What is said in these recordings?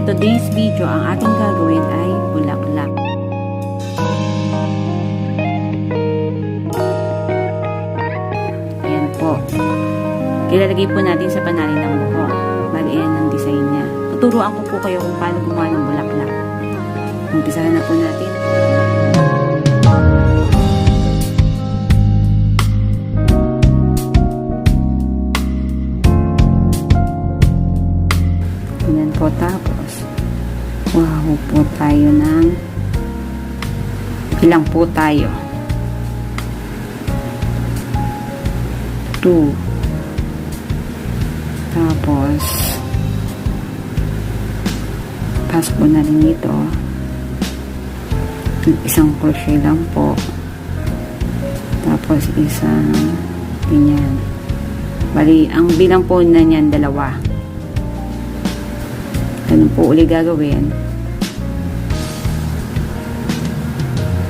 Today's video, ang ating gagawin ay bulaklak. Ayan po. Ilalagay po natin sa panali ng buko. Bali, ayan ang design niya. Tuturuan ko po kayo kung paano gumawa ng bulaklak. Umpisahan na po natin. Ayan po, tapos wow po tayo ng ilang po tayo 2 tapos pass po na rin dito isang crochet lang po tapos isang ganyan. Bali ang bilang po na niyan 2. Ganun po uli gagawin.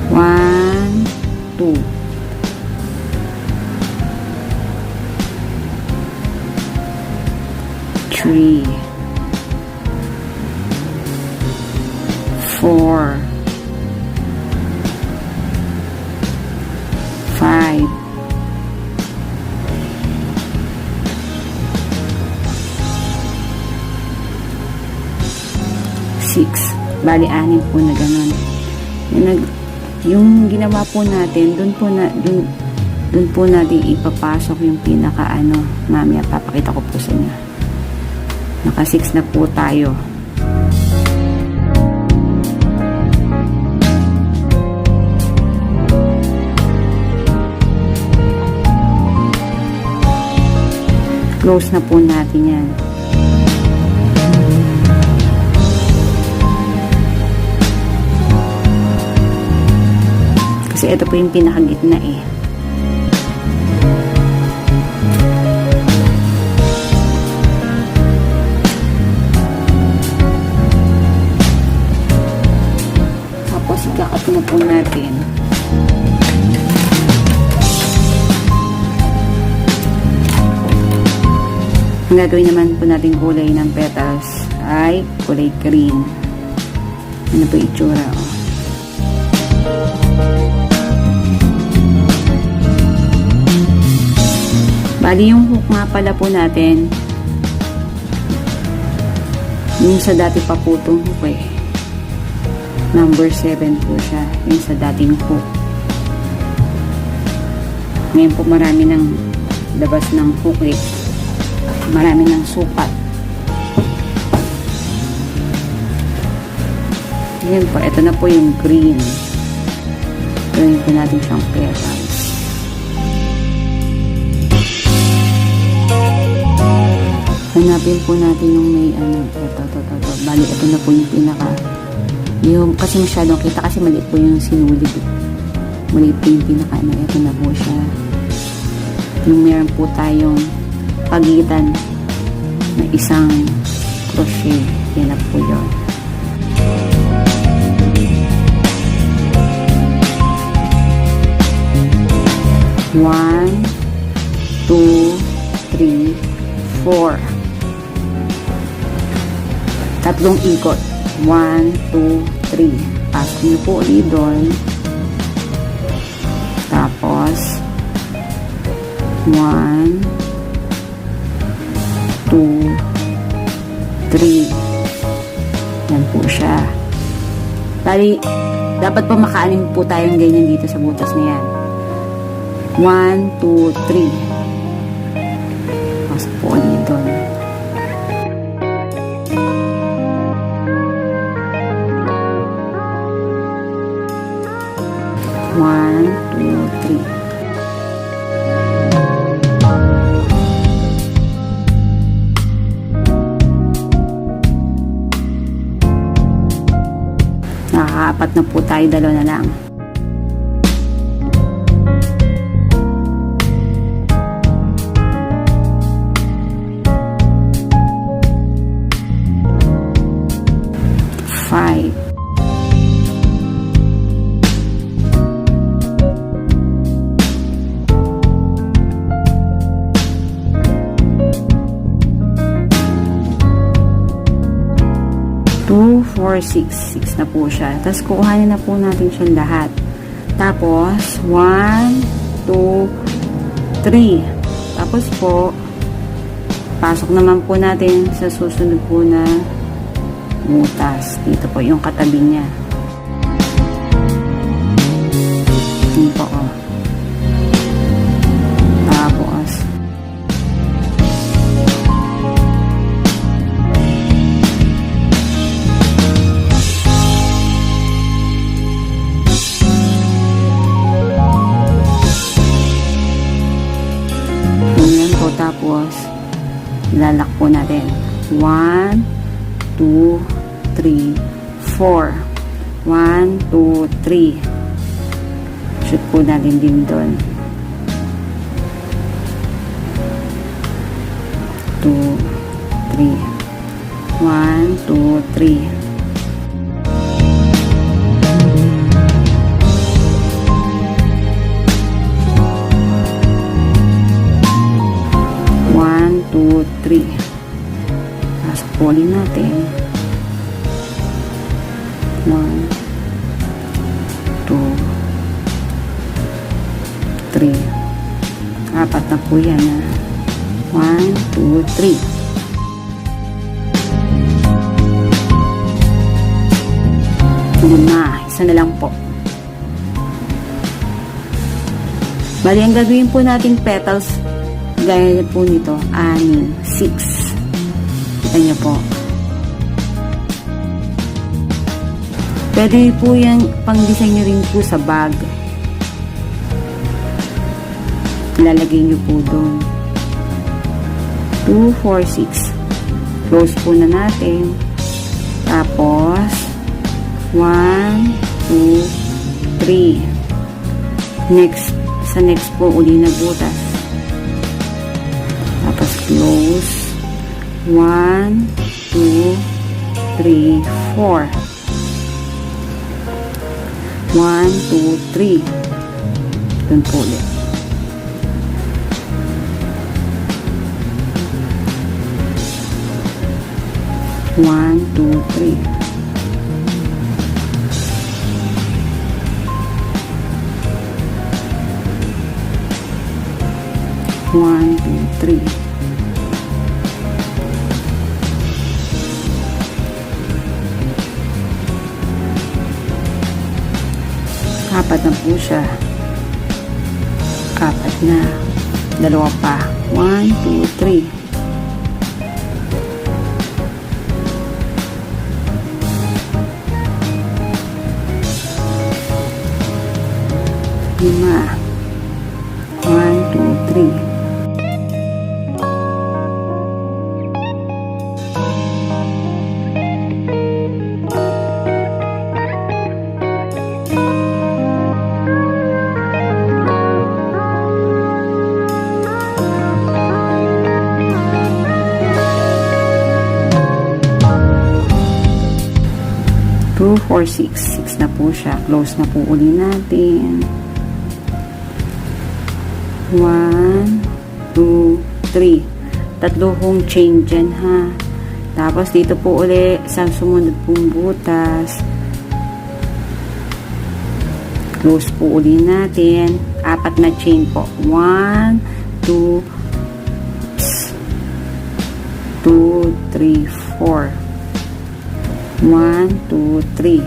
1, 2. 3, 4, 5, 6. Bali, 6 po na ganun. Yung ginawa po natin, dun po natin ipapasok yung pinaka mamaya papakita ko po sa inyo. Naka 6 na po tayo. Close na po natin yan. Kasi ito po yung pinakagitna eh. Tapos ikakat na po natin. Ang gagawin naman po natin kulay ng petals ay kulay green. Ano po itsura oh. Bali yung hook nga pala po natin yung sa dati pa po itong hook eh. Number 7 po siya. Yung sa dating hook. Ngayon po marami ng labas ng hook eh. Marami ng sukat. Ayan po. Ito na po yung green. Gawin po natin siyang petals. Hanapin po natin yung may ito. Bali, ito na po yung pinaka kasi masyadong kita kasi maliit po yung sinulid maliit po yung pinaka ito na po siya yung meron po tayong pagitan na isang crochet yan na po yun. One, 2, 3, 4. Tatlong ikot. 1, 2, 3. Pasok nyo po ulit doon. Tapos 1, 2, 3. Yan po siya. Bali, dapat pa makaanin po tayong ganyan dito sa butas na yan. 1, 2, 3. Pasok po ulit doon. 1, 2, 3. apat na po tayo, dalawa na lang. Five. Two, four, six. Six na po siya. Tapos kukuhanin na po natin siya lahat. Tapos, 1, 2, 3. Tapos po, pasok naman po natin sa susunod po na butas. Dito po yung katabi niya. Yun po, oh. Tapos, ganyan po. Tapos, ilalak po natin. 1, 2, 3, 4. 1, 2, 3. Shoot po natin din doon. 2, 3. 1, 2, 3. One, two, three. Pasok po ulit natin. 1, 2, 3. Apat na po yan. 1, 2, 3. Lima. Isa na lang po. Bali, ang gagawin po nating petals, gaya po nito, 6. 6. Kita niyo po. Pwede po yan, pang-design nyo rin po sa bag. Lalagay nyo po doon. 2, 4, 6. Close po na natin. Tapos, 1, 2, 3. Next, sa next po, uli na butas. Tapos, close. 1, 2, 3, 4. 1, 2, 3. Doon po ulit. 1, 2, 3. 1, 2, 3. Apat na po siya. Apat na. Dalawa pa. 1, 2, 3. Lima. 1, 2, 3. 2, 4, 6. 6 na po siya. Close na po uli natin. 1, 2, 3. Tatlo pong chain dyan, ha. Tapos, dito po uli sa sumunod pong butas. Close po uli natin. Apat na chain po. 1, 2, 3, 4. 1, 2, 3.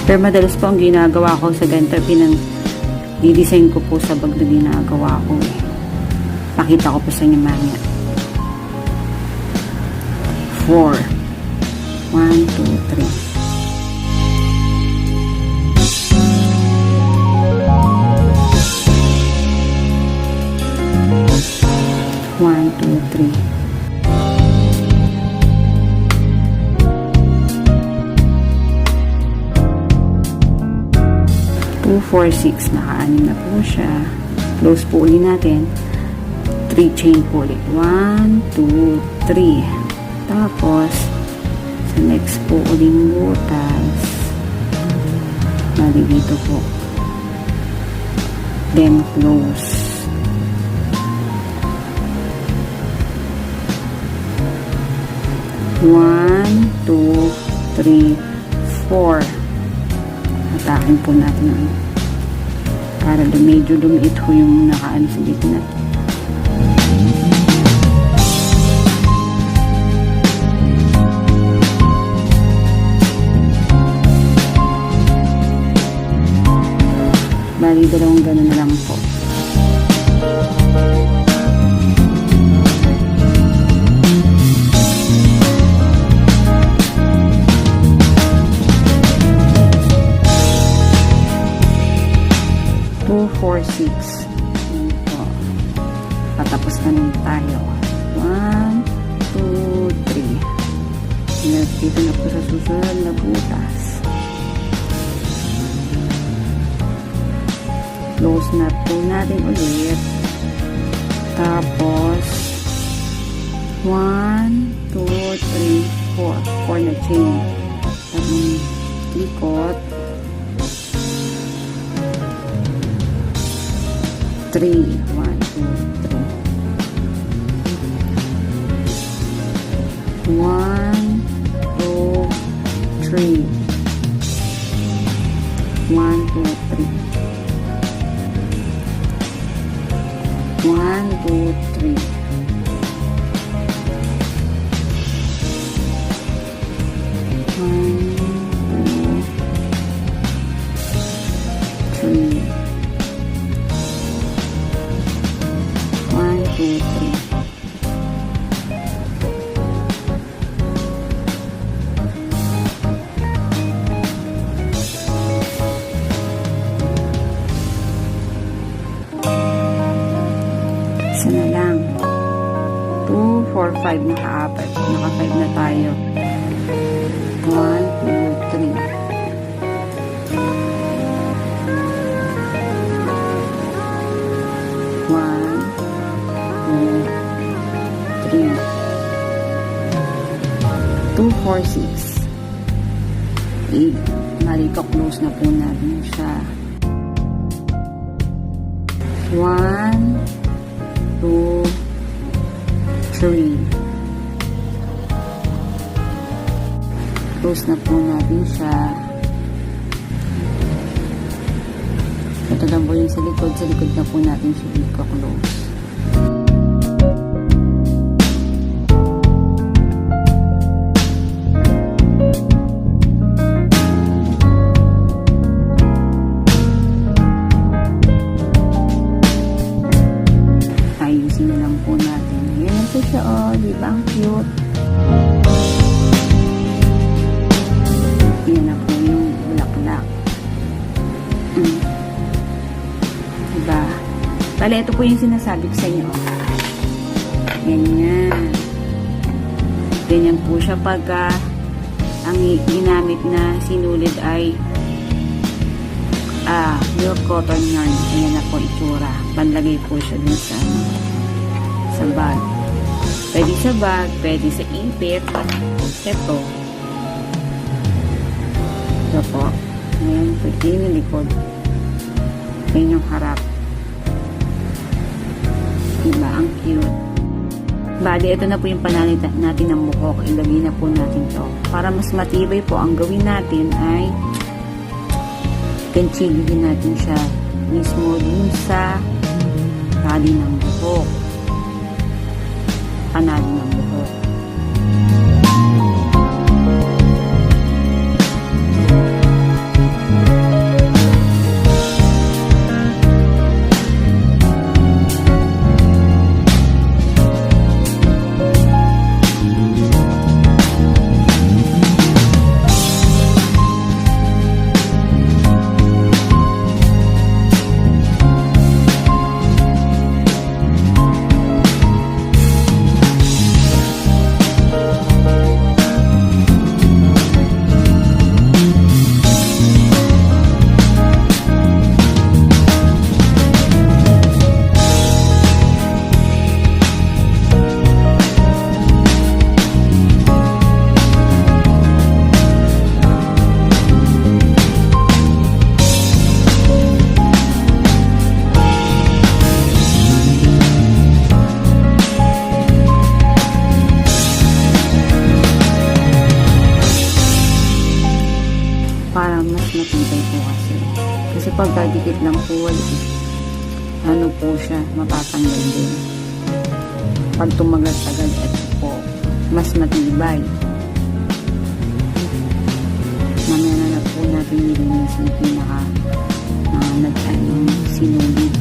Pero madalas po ang ginagawa ko sa ganito, di-design ko po sa bag na ginagawa ko. Pakita ko po sa inyo mamaya. 4. 1, 2, 3. 1, 2, 3. 2, 4, 6. Naka-anim na po siya. Close po ulit natin. 3 chain po ulit. 1, 2, 3. Tapos, sa next po uling butas. Bali dito po. Then, close. 1, 2, 3, 4. Hatakin po natin ang para medyo lumiit ho yung nakaano sa gitna. Bali, dalawang gano'n na lang po. Two, 4, 6. Ito. Patapos na nun tayo. 1, 2, 3. Dito na po sa susunod na butas. Close na po natin ulit. Tapos 1, 2, 3, 4. 4 na chain. Tapos ikot. 3, 1, 2, 3. 1, 2, 3. 1, 2, 3. 1, 2, 3. 1, 2, 3. Isa na lang. 2, 4, 5. Naka-apat. Naka-5 na tayo. 1, 2, 3. 2, 4, 6. 8. Marika-close na po natin siya. 1, 2, 3. Close na po natin siya. Ito lang po yung sa likod. Sa likod na po natin siya ika-close. Ayusin na lang po natin. Ayan po siya, oh. Diba? Ang cute. Yan na po yung bulaklak. Diba? Bale, ito po yung sinasabi ko sa inyo. Ganyan. Ganyan po siya pagka ang ginamit na sinulid ay milk cotton yarn. Ayan na po itsura. Panlagay po siya dun sa bag. Pwede sa bag, pwede sa ipit. Ito. Ito po. Ayan, pwede yung likod. Ayan yung harap. Diba? Ang cute. Bali, ito na po yung pananit natin ng buhok. Ilagay na po natin to. Para mas matibay po, ang gawin natin ay kanchigin natin siya mismo dun sa tali ng buhok. Panali ng buhok. pagkadikit lang po, ano po siya, mapapanggal din. Pag tumagal-tagal, ito po, mas matibay. Mamaya na po natin nilinis yung pinaka sinulid.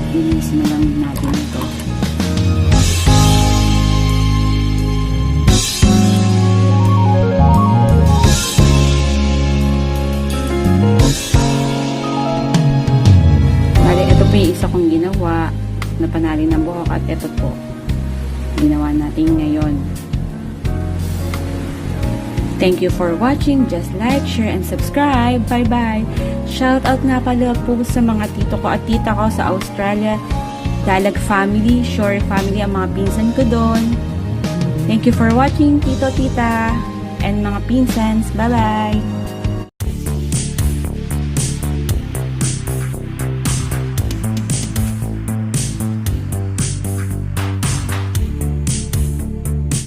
Linisin na lang natin ito. Bali, ito po yung isa kong ginawa na panali ng buhok at ito po ginawa natin ngayon. Thank you for watching. Just like, share, and subscribe. Bye-bye. Shout out nga pala po sa mga tito ko at tita ko sa Australia. Dalag family, Shore family, ang mga pinsan ko doon. Thank you for watching, tito, tita, and mga pinsans. Bye-bye.